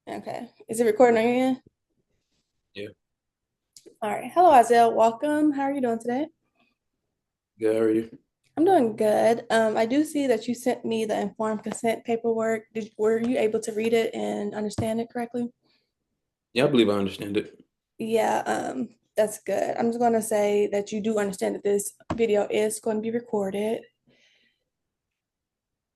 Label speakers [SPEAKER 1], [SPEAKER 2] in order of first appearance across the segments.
[SPEAKER 1] Okay. Is it recording on your end?
[SPEAKER 2] Yeah,
[SPEAKER 1] All right. Hello, Isaiah. Welcome. How are you doing today?
[SPEAKER 2] good. How are you?
[SPEAKER 1] I'm doing good. I do see that you sent me the informed consent paperwork. Were you able to read it and understand it correctly?
[SPEAKER 2] Yeah, I believe I understand it.
[SPEAKER 1] Yeah, that's good. I'm just going to say that you do understand that this video is going to be recorded,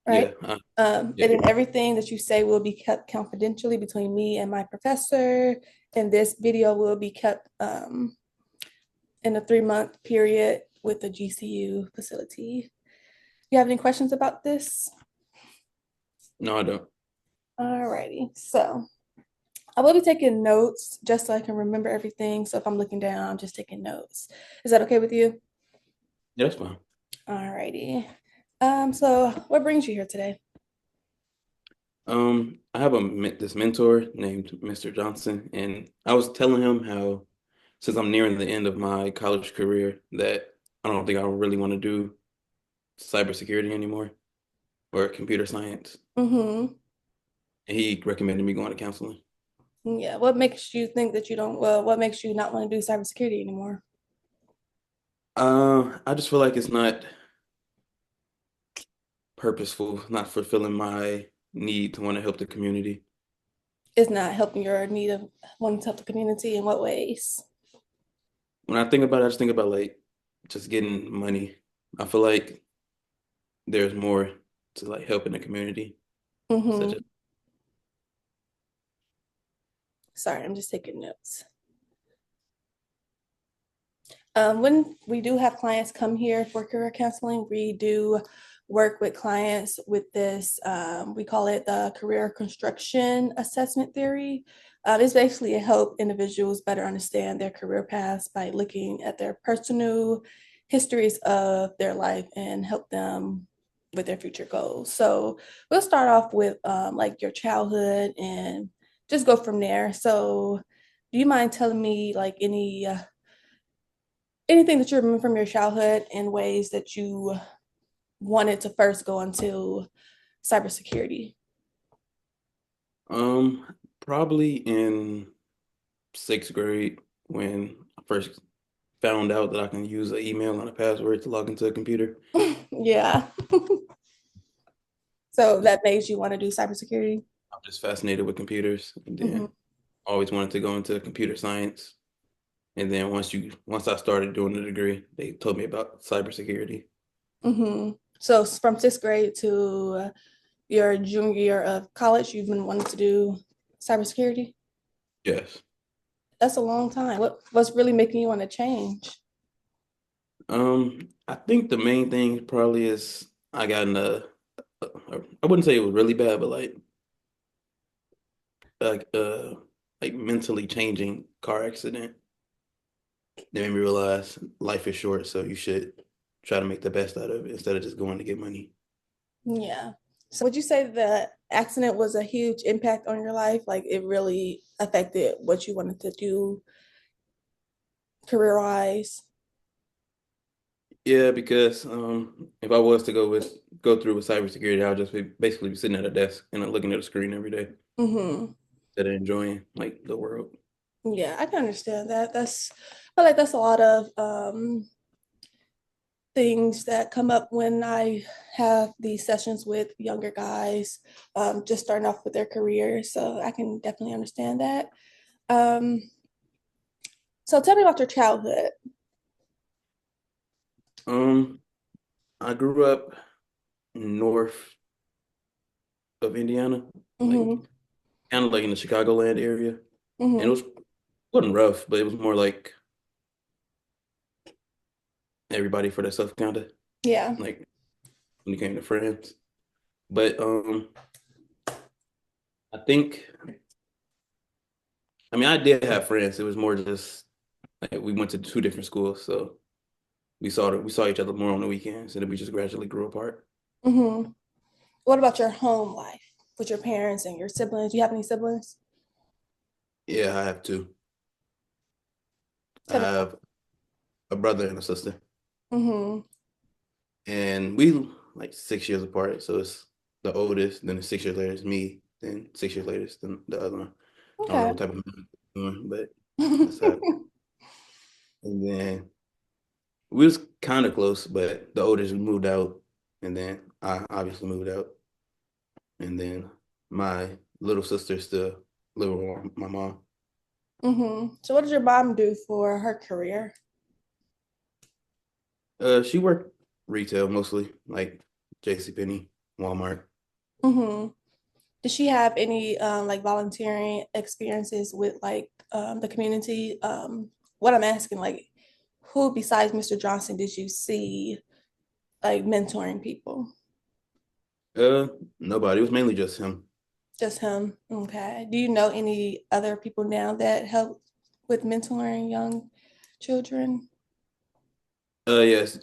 [SPEAKER 1] right?
[SPEAKER 2] Yeah,
[SPEAKER 1] And
[SPEAKER 2] yeah.
[SPEAKER 1] then everything that you say will be kept confidentially between me and my professor, and this video will be kept in a 3-month period with the GCU facility. You have any questions about this?
[SPEAKER 2] No, I don't.
[SPEAKER 1] Alrighty, so I will be taking notes just so I can remember everything. So if I'm looking down, I'm just taking notes. Is that okay with you?
[SPEAKER 2] Yeah, that's fine.
[SPEAKER 1] Alrighty. So what brings you here today?
[SPEAKER 2] I have this mentor named Mr. Johnson, and I was telling him how since I'm nearing the end of my college career that I don't think I really want to do cybersecurity anymore or computer science.
[SPEAKER 1] Mm-hmm.
[SPEAKER 2] And he recommended me going to counseling.
[SPEAKER 1] Yeah. What makes you think that you don't, well, what makes you not want to do cybersecurity anymore?
[SPEAKER 2] I just feel like it's not purposeful, not fulfilling my need to want to help the community.
[SPEAKER 1] It's not helping your need of wanting to help the community in what ways?
[SPEAKER 2] When I think about it, I just think about like just getting money. I feel like there's more to like helping the community, such
[SPEAKER 1] Mm-hmm.
[SPEAKER 2] as
[SPEAKER 1] Sorry, I'm just taking notes. When we do have clients come here for career counseling, we do work with clients with this, we call it the career construction assessment theory. It's basically to help individuals better understand their career paths by looking at their personal histories of their life and help them with their future goals. So we'll start off with like your childhood and just go from there. So do you mind telling me like anything that you remember from your childhood in ways that you wanted to first go into cybersecurity?
[SPEAKER 2] probably in sixth grade when I first found out that I can use an email and a password to log into a computer.
[SPEAKER 1] Yeah. So that made you want to do cybersecurity?
[SPEAKER 2] I'm just fascinated with computers, and
[SPEAKER 1] Hmm.
[SPEAKER 2] then always wanted to go into computer science. And then once I started doing the degree, they told me about cybersecurity.
[SPEAKER 1] Hmm. So from sixth grade to your junior year of college, you've been wanting to do cybersecurity?
[SPEAKER 2] Yes.
[SPEAKER 1] That's a long time. What's really making you want to change?
[SPEAKER 2] I think the main thing probably is I got in I wouldn't say it was really bad, but like uh like mentally changing car accident. They made me realize life is short, so you should try to make the best out of it instead of just going to get money.
[SPEAKER 1] Yeah. So would you say the accident was a huge impact on your life? Like it really affected what you wanted to do career wise?
[SPEAKER 2] Yeah, because if I was to go through with cybersecurity, I'll just basically be sitting at a desk and looking at a screen every day
[SPEAKER 1] Hmm.
[SPEAKER 2] instead of enjoying like the world.
[SPEAKER 1] Yeah, I can understand that. I feel like that's a lot of things that come up when I have these sessions with younger guys, just starting off with their careers. So I can definitely understand that. Um, so tell me about your childhood.
[SPEAKER 2] Um, I grew up north of Indiana, like
[SPEAKER 1] Hmm.
[SPEAKER 2] kind of like in the Chicagoland area, and
[SPEAKER 1] Hmm.
[SPEAKER 2] wasn't rough, but it was more like everybody for themselves, kind of
[SPEAKER 1] Yeah.
[SPEAKER 2] like when it came to friends. But I think I mean I did have friends. It was more just like we went to two different schools, so we saw each other more on the weekends, and then we just gradually grew apart.
[SPEAKER 1] Hmm. What about your home life with your parents and your siblings? Do you have any siblings?
[SPEAKER 2] Yeah, I have two. I
[SPEAKER 1] Tell me.
[SPEAKER 2] have a brother and a sister,
[SPEAKER 1] Hmm.
[SPEAKER 2] and we like 6 years apart. So it's the oldest, then the 6 years later is me, then 6 years later is the other one. I don't know
[SPEAKER 1] Okay.
[SPEAKER 2] what type of math he's doing, but that's how. And then we was kind of close, but the oldest moved out, and then I obviously moved out, and then my little sister still live with my mom.
[SPEAKER 1] So what does your mom do for her career?
[SPEAKER 2] She worked retail mostly, like JCPenney, Walmart.
[SPEAKER 1] hmm Does she have any like volunteering experiences with like the community? What I'm asking, like, who besides Mr. Johnson did you see like mentoring people?
[SPEAKER 2] Uh, Nobody. It was mainly just him.
[SPEAKER 1] Just him. Okay. Do you know any other people now that help with mentoring young children?
[SPEAKER 2] Yes.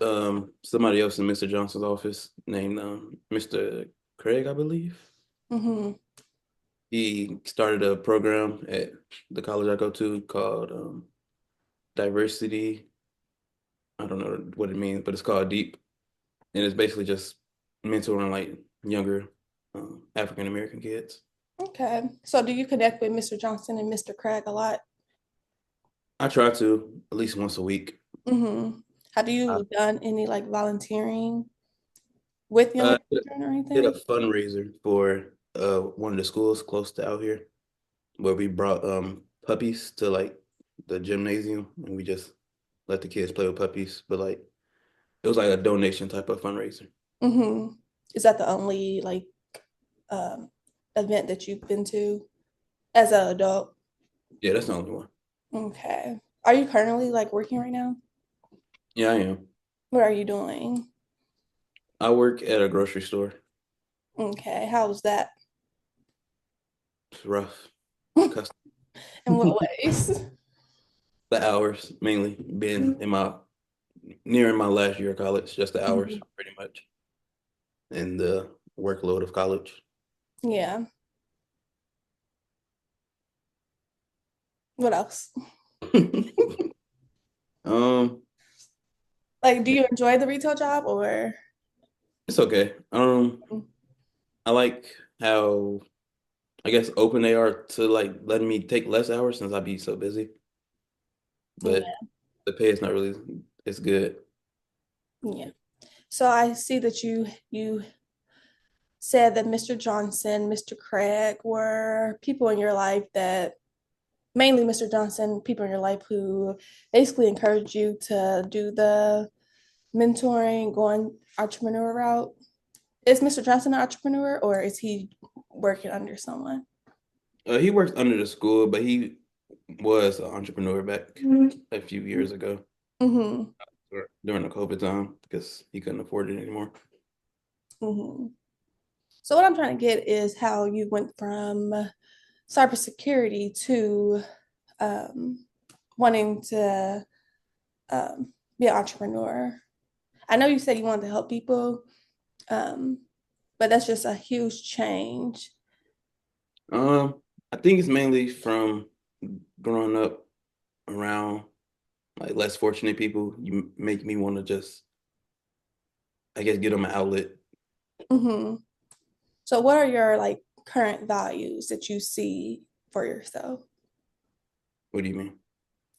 [SPEAKER 2] Somebody else in Mr. Johnson's office named Mr. Craig, I believe.
[SPEAKER 1] Mm-hmm.
[SPEAKER 2] He started a program at the college I go to called Diversity. I don't know what it means, but it's called Deep, and it's basically just mentoring like younger African American kids.
[SPEAKER 1] Okay. So do you connect with Mr. Johnson and Mr. Craig a lot?
[SPEAKER 2] I try to at least once a week.
[SPEAKER 1] Mm-hmm. Have
[SPEAKER 2] I
[SPEAKER 1] you done any like volunteering with young
[SPEAKER 2] uh,
[SPEAKER 1] children or
[SPEAKER 2] did a
[SPEAKER 1] anything?
[SPEAKER 2] fundraiser for one of the schools close to out here where we brought puppies to like the gymnasium and we just let the kids play with puppies, but like it was like a donation type of fundraiser.
[SPEAKER 1] Mm-hmm. Is that the only like um event that you've been to as an adult?
[SPEAKER 2] Yeah, that's the only one.
[SPEAKER 1] Okay. Are you currently like working right now?
[SPEAKER 2] Yeah, I am.
[SPEAKER 1] What are you doing?
[SPEAKER 2] I work at a grocery store.
[SPEAKER 1] Okay. How's that?
[SPEAKER 2] It's rough.
[SPEAKER 1] In
[SPEAKER 2] Custom.
[SPEAKER 1] what ways?
[SPEAKER 2] The hours mainly been in my nearing my last year of college, just the hours
[SPEAKER 1] Mhm.
[SPEAKER 2] pretty much, and the workload of college.
[SPEAKER 1] Yeah. What else?
[SPEAKER 2] Um,
[SPEAKER 1] Like, do you enjoy the retail job or?
[SPEAKER 2] it's okay. I like how I guess open they are to like letting me take less hours since I be so busy, but
[SPEAKER 1] Yeah.
[SPEAKER 2] the pay is not really it's good.
[SPEAKER 1] Yeah. So I see that you said that Mr. Johnson, Mr. Craig were people in your life that mainly Mr. Johnson, people in your life who basically encourage you to do the mentoring, going entrepreneur route. Is Mr. Johnson an entrepreneur or is he working under someone?
[SPEAKER 2] He works under the school, but he was an entrepreneur back a few years ago
[SPEAKER 1] Mm-hmm.
[SPEAKER 2] during the COVID time because he couldn't afford it anymore.
[SPEAKER 1] Mm-hmm. So what I'm trying to get is how you went from cybersecurity to um, wanting to be an entrepreneur. I know you said you wanted to help people, um, but that's just a huge change.
[SPEAKER 2] I think it's mainly from growing up around like less fortunate people. You make me want to just, I guess, get them an outlet.
[SPEAKER 1] hmm So, what are your like current values that you see for yourself?
[SPEAKER 2] What do you mean?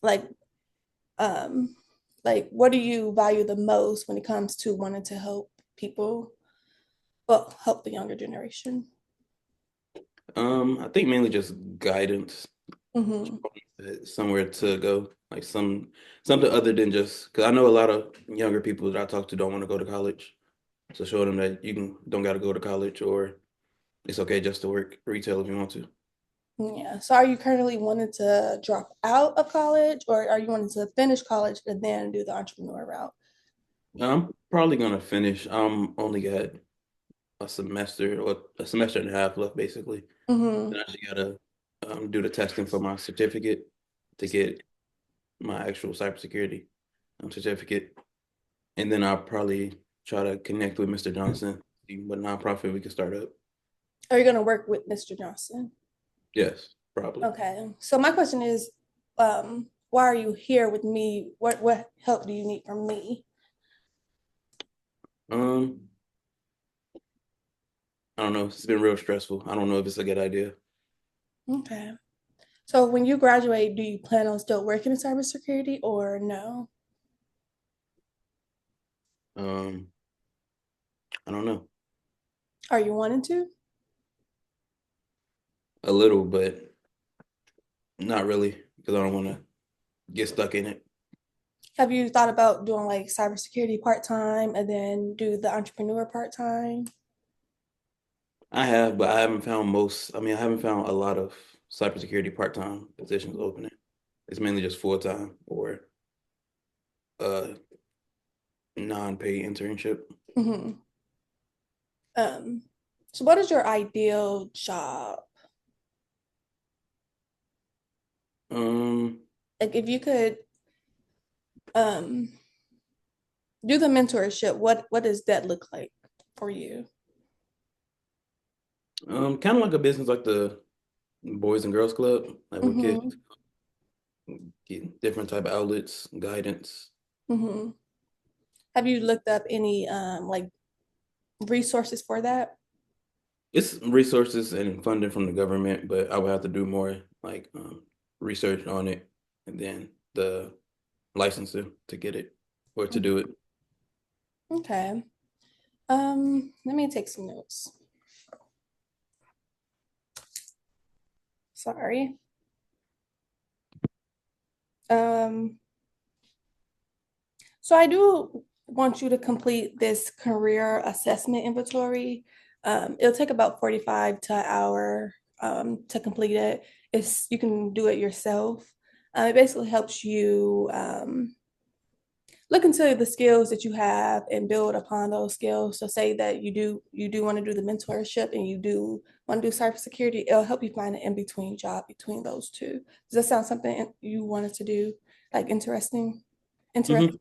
[SPEAKER 1] Like, um, like what do you value the most when it comes to wanting to help people? Well, help the younger generation.
[SPEAKER 2] I think mainly just guidance,
[SPEAKER 1] hmm
[SPEAKER 2] somewhere to go, like something other than just because I know a lot of younger people that I talk to don't want to go to college. So show them that don't got to go to college or it's okay just to work retail if you want to.
[SPEAKER 1] Yeah. So, are you currently wanting to drop out of college, or are you wanting to finish college and then do the entrepreneur route?
[SPEAKER 2] I'm probably gonna finish. Only got a semester and a half left basically.
[SPEAKER 1] hmm
[SPEAKER 2] Then I just gotta do the testing for my certificate to get my actual cybersecurity certificate, and then I'll probably try to connect with Mr. Johnson, see what nonprofit we can start up.
[SPEAKER 1] Are you going to work with Mr. Johnson?
[SPEAKER 2] Yes, probably.
[SPEAKER 1] Okay. So my question is, why are you here with me? What help do you need from me?
[SPEAKER 2] Um, I don't know. It's been real stressful. I don't know if it's a good idea.
[SPEAKER 1] Okay. So when you graduate, do you plan on still working in cybersecurity or no?
[SPEAKER 2] Um, I don't know.
[SPEAKER 1] Are you wanting to?
[SPEAKER 2] A little, but not really because I don't want to get stuck in it.
[SPEAKER 1] Have you thought about doing like cybersecurity part-time and then do the entrepreneur part-time?
[SPEAKER 2] I have, but I haven't found most. I mean, I haven't found a lot of cybersecurity part-time positions opening. It's mainly just full-time or a non-paid internship.
[SPEAKER 1] Hmm. Um, so what is your ideal job?
[SPEAKER 2] Um,
[SPEAKER 1] Like if you could um do the mentorship, what does that look like for you?
[SPEAKER 2] kind of like a business like the Boys and Girls Club, like where kids
[SPEAKER 1] Hmm.
[SPEAKER 2] get different type of outlets, guidance.
[SPEAKER 1] Hmm. Have you looked up any like resources for that?
[SPEAKER 2] It's resources and funding from the government, but I would have to do more like research on it and then the licensing to get it or to do it.
[SPEAKER 1] Okay. Let me take some notes. Sorry. Um, so I do want you to complete this career assessment inventory. It'll take about 45 to an hour to complete it. It's you can do it yourself. It basically helps you look into the skills that you have and build upon those skills. So say that you do want to do the mentorship and you do want to do cybersecurity, it'll help you find an in-between job between those two. Does that sound something you wanted to do? Like interesting? Interesting.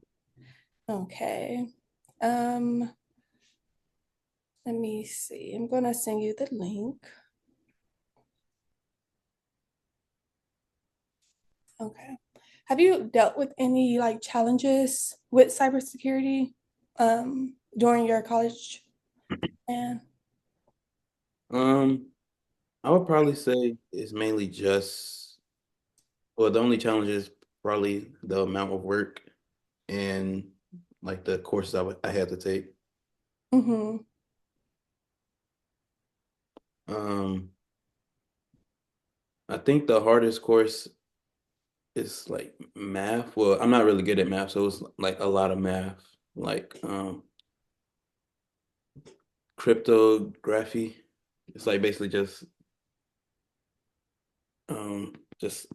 [SPEAKER 2] Hmm.
[SPEAKER 1] Okay. Um, let me see. I'm gonna send you the link. Okay. Have you dealt with any like challenges with cybersecurity during your college? And
[SPEAKER 2] Um, I would probably say it's mainly just, well, the only challenge is probably the amount of work and like the courses I had to take.
[SPEAKER 1] mm-hmm.
[SPEAKER 2] Um, I think the hardest course is like math. Well, I'm not really good at math, so it's like a lot of math, like cryptography. It's like basically just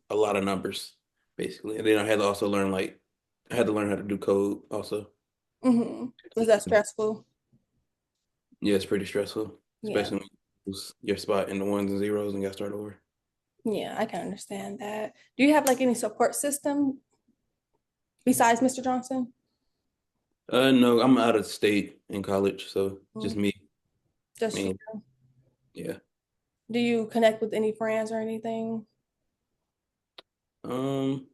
[SPEAKER 2] a lot of numbers, basically. And then I had to also learn like I had to learn how to do code also.
[SPEAKER 1] Mm-hmm. Was that stressful?
[SPEAKER 2] Yeah, it's pretty stressful,
[SPEAKER 1] Yeah.
[SPEAKER 2] especially when you lose your spot in the ones and zeros and got to start over.
[SPEAKER 1] Yeah, I can understand that. Do you have like any support system besides Mr. Johnson?
[SPEAKER 2] No, I'm out of state in college, so just
[SPEAKER 1] Mm,
[SPEAKER 2] me.
[SPEAKER 1] just you.
[SPEAKER 2] Me, yeah.
[SPEAKER 1] Do you connect with any friends or anything?
[SPEAKER 2] Um,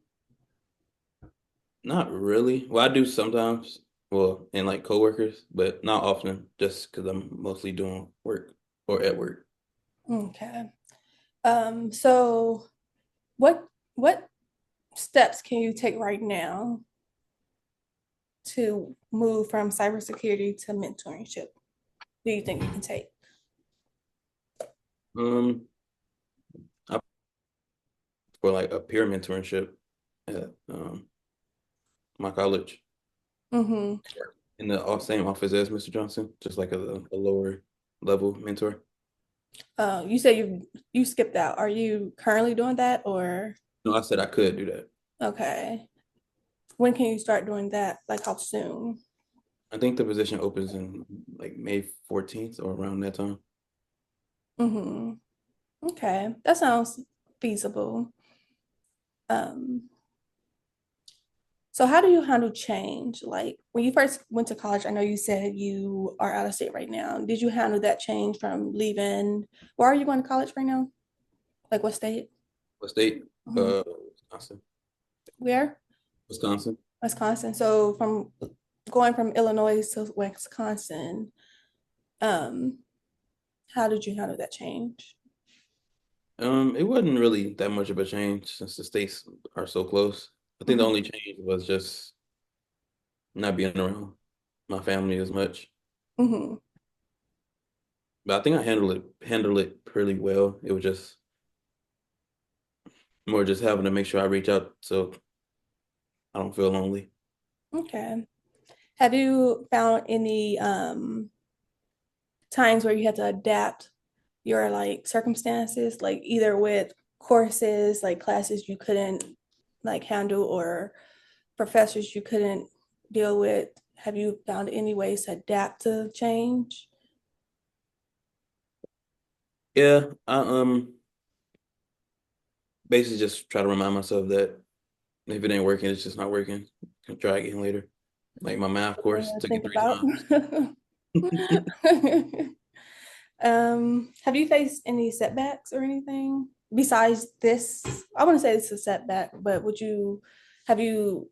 [SPEAKER 2] Not really. Well, I do sometimes. Well, and like coworkers, but not often, just because I'm mostly doing work or at work.
[SPEAKER 1] Okay. So what steps can you take right now to move from cybersecurity to mentorship? Do you think you can take?
[SPEAKER 2] Um, I for like a peer mentorship at my college
[SPEAKER 1] Mm-hmm.
[SPEAKER 2] in the same office as Mr. Johnson, just like a lower level mentor.
[SPEAKER 1] You say you skipped out. Are you currently doing that or
[SPEAKER 2] No, I said I could do that.
[SPEAKER 1] okay? When can you start doing that? Like how soon?
[SPEAKER 2] I think the position opens in like May 14th or around that time.
[SPEAKER 1] Mm-hmm. Okay, that sounds feasible. Um, so how do you handle change? Like when you first went to college, I know you said you are out of state right now. Did you handle that change from leaving? Where are you going to college right now? Like what state?
[SPEAKER 2] What state?
[SPEAKER 1] Mhm.
[SPEAKER 2] Wisconsin.
[SPEAKER 1] Where?
[SPEAKER 2] Wisconsin.
[SPEAKER 1] Wisconsin. So from going from Illinois to Wisconsin, um, how did you handle that change?
[SPEAKER 2] It wasn't really that much of a change since the states are so close. I think the only change was just not being around my family as much.
[SPEAKER 1] Mm-hmm.
[SPEAKER 2] But I think I handled it pretty well. It was just more just having to make sure I reach out so I don't feel lonely.
[SPEAKER 1] Okay. Have you found any times where you had to adapt your like circumstances, like either with courses, like classes you couldn't like handle or professors you couldn't deal with? Have you found any ways to adapt to change?
[SPEAKER 2] Yeah, I basically just try to remind myself that if it ain't working, it's just not working. Can try again later. Like my math
[SPEAKER 1] Something
[SPEAKER 2] course
[SPEAKER 1] to
[SPEAKER 2] took it
[SPEAKER 1] think
[SPEAKER 2] three
[SPEAKER 1] about.
[SPEAKER 2] times.
[SPEAKER 1] Have you faced any setbacks or anything besides this? I wouldn't say it's a setback, but have you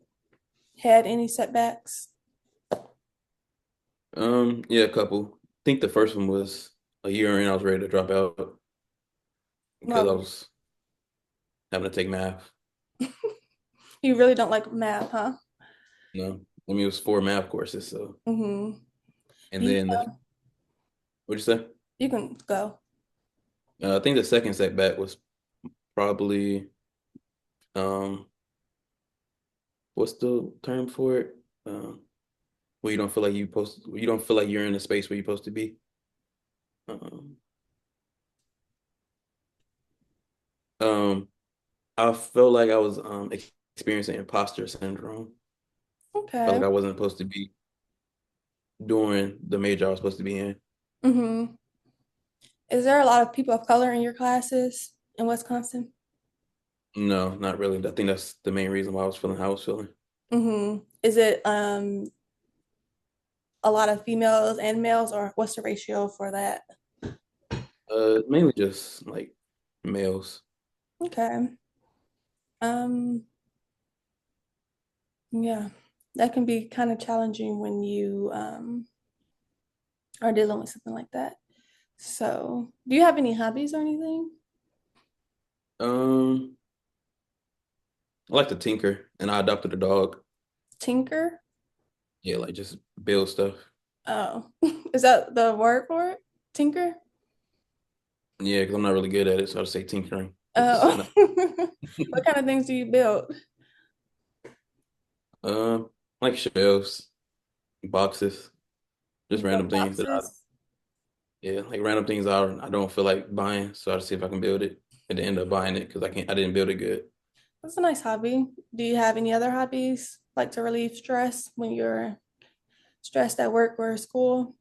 [SPEAKER 1] had any setbacks?
[SPEAKER 2] Yeah, a couple. I think the first one was a year in, I was ready to drop out because I
[SPEAKER 1] Well,
[SPEAKER 2] was having to take math.
[SPEAKER 1] you really don't like math, huh?
[SPEAKER 2] I mean it was four math courses, so
[SPEAKER 1] Mm-hmm.
[SPEAKER 2] and then what'd you say?
[SPEAKER 1] You can go.
[SPEAKER 2] I think the second setback was probably um what's the term for it? Where you don't feel like you don't feel like you're in a space where you're supposed to be. Um, um I felt like I was experiencing imposter syndrome. Felt
[SPEAKER 1] Okay.
[SPEAKER 2] like I wasn't supposed to be doing the major I was supposed to be in.
[SPEAKER 1] Mm-hmm. Is there a lot of people of color in your classes in Wisconsin?
[SPEAKER 2] No, not really. I think that's the main reason why I was feeling how I was feeling.
[SPEAKER 1] Mm-hmm. Is it a lot of females and males, or what's the ratio for that?
[SPEAKER 2] Mainly just like males.
[SPEAKER 1] Okay. Um, yeah, that can be kind of challenging when you are dealing with something like that. So, do you have any hobbies or anything?
[SPEAKER 2] Um, I like to tinker, and I adopted a dog.
[SPEAKER 1] Tinker?
[SPEAKER 2] Yeah, like just build stuff.
[SPEAKER 1] Oh, is that the word for it? Tinker?
[SPEAKER 2] Yeah, because I'm not really good at it, so I just say tinkering. It's
[SPEAKER 1] Oh,
[SPEAKER 2] not.
[SPEAKER 1] what kind of things do you build?
[SPEAKER 2] Like shelves, boxes,
[SPEAKER 1] You
[SPEAKER 2] just
[SPEAKER 1] build
[SPEAKER 2] random things that
[SPEAKER 1] boxes?
[SPEAKER 2] yeah, like random things I don't feel like buying, so I just see if I can build it, and then end up buying it because I didn't build it good.
[SPEAKER 1] That's a nice hobby. Do you have any other hobbies like to relieve stress when you're stressed at work or school?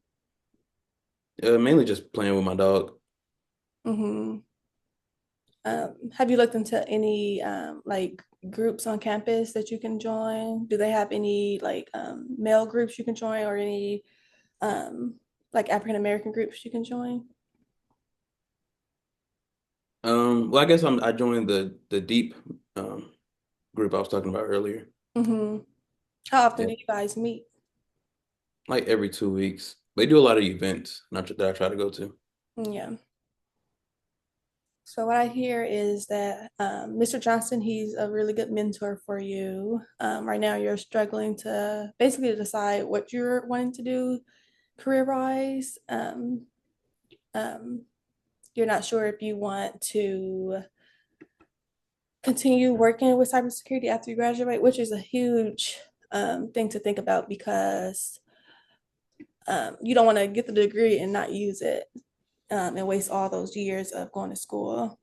[SPEAKER 2] Mainly just playing with my dog.
[SPEAKER 1] Hmm. Have you looked into any like groups on campus that you can join? Do they have any like male groups you can join or any um, like African American groups you can join?
[SPEAKER 2] Well, I guess I joined the deep um group I was talking about earlier.
[SPEAKER 1] Hmm. How often
[SPEAKER 2] Yeah,
[SPEAKER 1] do you guys meet?
[SPEAKER 2] like every 2 weeks. They do a lot of events that I try to go to.
[SPEAKER 1] Yeah. So what I hear is that Mr. Johnson, he's a really good mentor for you. Right now, you're struggling to basically decide what you're wanting to do career-wise. Um, you're not sure if you want to continue working with cybersecurity after you graduate, which is a huge thing to think about because you don't want to get the degree and not use it and waste all those years of going to school.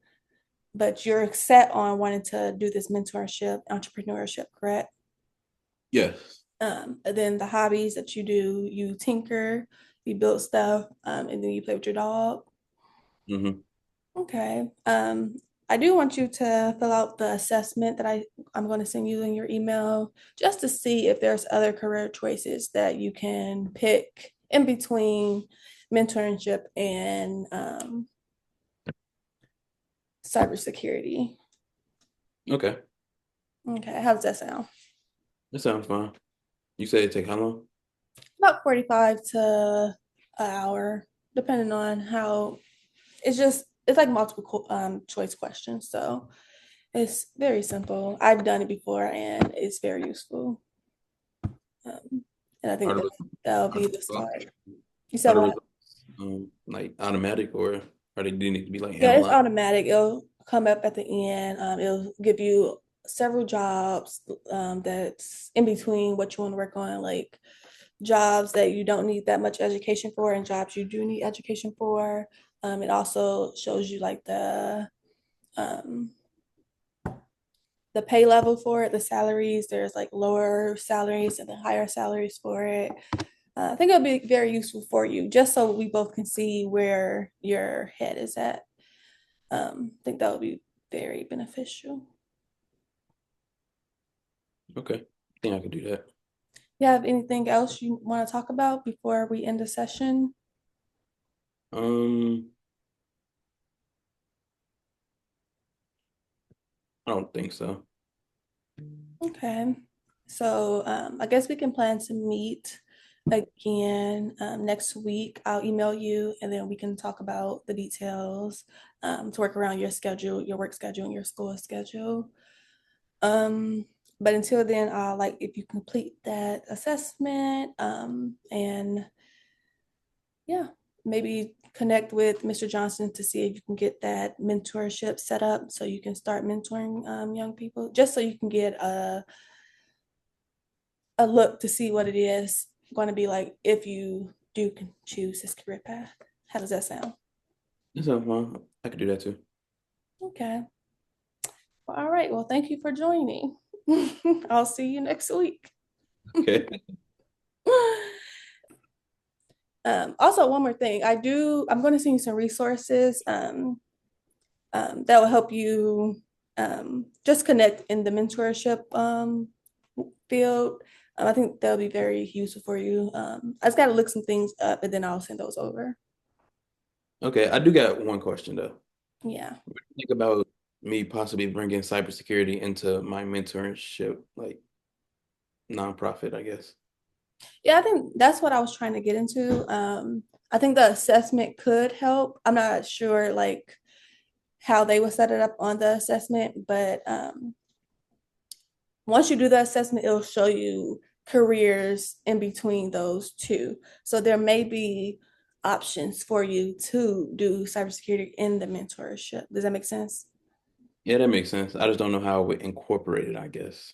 [SPEAKER 1] But you're set on wanting to do this mentorship, entrepreneurship, correct? And then the hobbies that you do, you tinker, you build stuff, and then you play with your dog.
[SPEAKER 2] Hmm.
[SPEAKER 1] Okay. I do want you to fill out the assessment that I'm going to send you in your email just to see if there's other career choices that you can pick in between mentorship and cybersecurity.
[SPEAKER 2] Okay,
[SPEAKER 1] Okay, how does that sound?
[SPEAKER 2] that sounds fine. You say it take how long?
[SPEAKER 1] About 45 to an hour, depending on how it's just it's like multiple choice questions. So it's very simple. I've done it before and it's very useful. And I think
[SPEAKER 2] Are the,
[SPEAKER 1] that that'll
[SPEAKER 2] are
[SPEAKER 1] be
[SPEAKER 2] the
[SPEAKER 1] the
[SPEAKER 2] results,
[SPEAKER 1] start. You
[SPEAKER 2] are
[SPEAKER 1] said
[SPEAKER 2] the
[SPEAKER 1] what?
[SPEAKER 2] results like automatic, or are they do need to be like
[SPEAKER 1] Yeah, it's
[SPEAKER 2] analyzed?
[SPEAKER 1] automatic. It'll come up at the end. It'll give you several jobs that's in between what you want to work on, like jobs that you don't need that much education for and jobs you do need education for. It also shows you like um, the pay level for it, the salaries. There's like lower salaries and then higher salaries for it. I think it'll be very useful for you, just so we both can see where your head is at. I think that would be very beneficial.
[SPEAKER 2] Okay, I think I could do that.
[SPEAKER 1] You have anything else you want to talk about before we end the session?
[SPEAKER 2] Um, I don't think so.
[SPEAKER 1] Okay. So I guess we can plan to meet again next week. I'll email you and then we can talk about the details to work around your schedule, your work schedule, and your school schedule. Um, but until then, I'll like if you complete that assessment and yeah, maybe connect with Mr. Johnson to see if you can get that mentorship set up so you can start mentoring young people, just so you can get a look to see what it is going to be like if you do choose this career path. How does that sound?
[SPEAKER 2] That's fine. I could do that too.
[SPEAKER 1] Okay. Well, all right. Well, thank you for joining. I'll see you next week.
[SPEAKER 2] Okay.
[SPEAKER 1] Also, one more thing. I'm going to send you some resources that will help you just connect in the mentorship field. I think that'll be very useful for you. I just got to look some things up and then I'll send those over.
[SPEAKER 2] Okay, I do got one question though.
[SPEAKER 1] Yeah.
[SPEAKER 2] Think about me possibly bringing cybersecurity into my mentorship, like nonprofit, I guess.
[SPEAKER 1] Yeah, I think that's what I was trying to get into. I think the assessment could help. I'm not sure like how they would set it up on the assessment, but once you do the assessment, it'll show you careers in between those two. So there may be options for you to do cybersecurity in the mentorship. Does that make sense?
[SPEAKER 2] Yeah, that makes sense. I just don't know how I would incorporate it, I guess.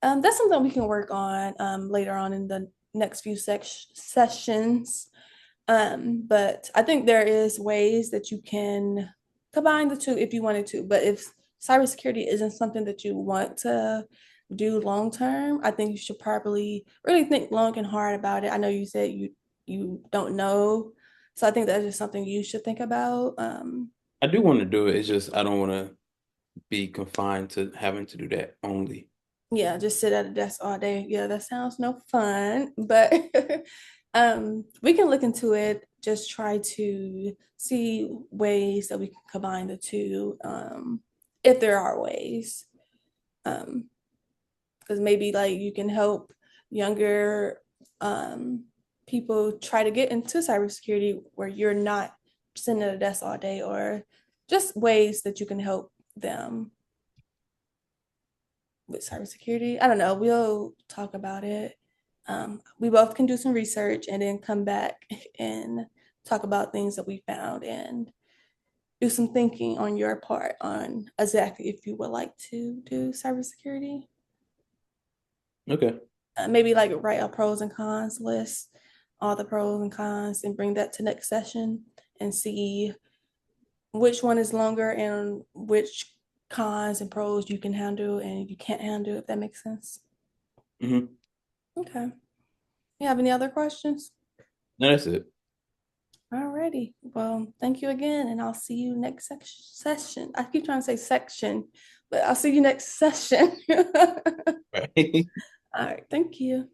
[SPEAKER 1] That's something we can work on later on in the next few sessions. But I think there is ways that you can combine the two if you wanted to. But if cybersecurity isn't something that you want to do long term, I think you should probably really think long and hard about it. I know you said you don't know, so I think that's just something you should think about.
[SPEAKER 2] I do want to do it. It's just I don't want to be confined to having to do that only.
[SPEAKER 1] Yeah, just sit at a desk all day. Yeah, that sounds no fun, but we can look into it, just try to see ways that we can combine the two, if there are ways. Um, because maybe like you can help younger people try to get into cybersecurity where you're not sitting at a desk all day, or just ways that you can help them with cybersecurity. I don't know. We'll talk about it. We both can do some research and then come back and talk about things that we found and do some thinking on your part on exactly if you would like to do cybersecurity.
[SPEAKER 2] Okay.
[SPEAKER 1] Maybe like write a pros and cons list, all the pros and cons, and bring that to next session and see which one is longer and which cons and pros you can handle and you can't handle, if that makes sense.
[SPEAKER 2] Hmm.
[SPEAKER 1] Okay. You have any other questions?
[SPEAKER 2] No, that's it.
[SPEAKER 1] Alrighty. Well, thank you again, and I'll see you next session. I keep trying to say section, but I'll see you next session.
[SPEAKER 2] Right.
[SPEAKER 1] All right. Thank you.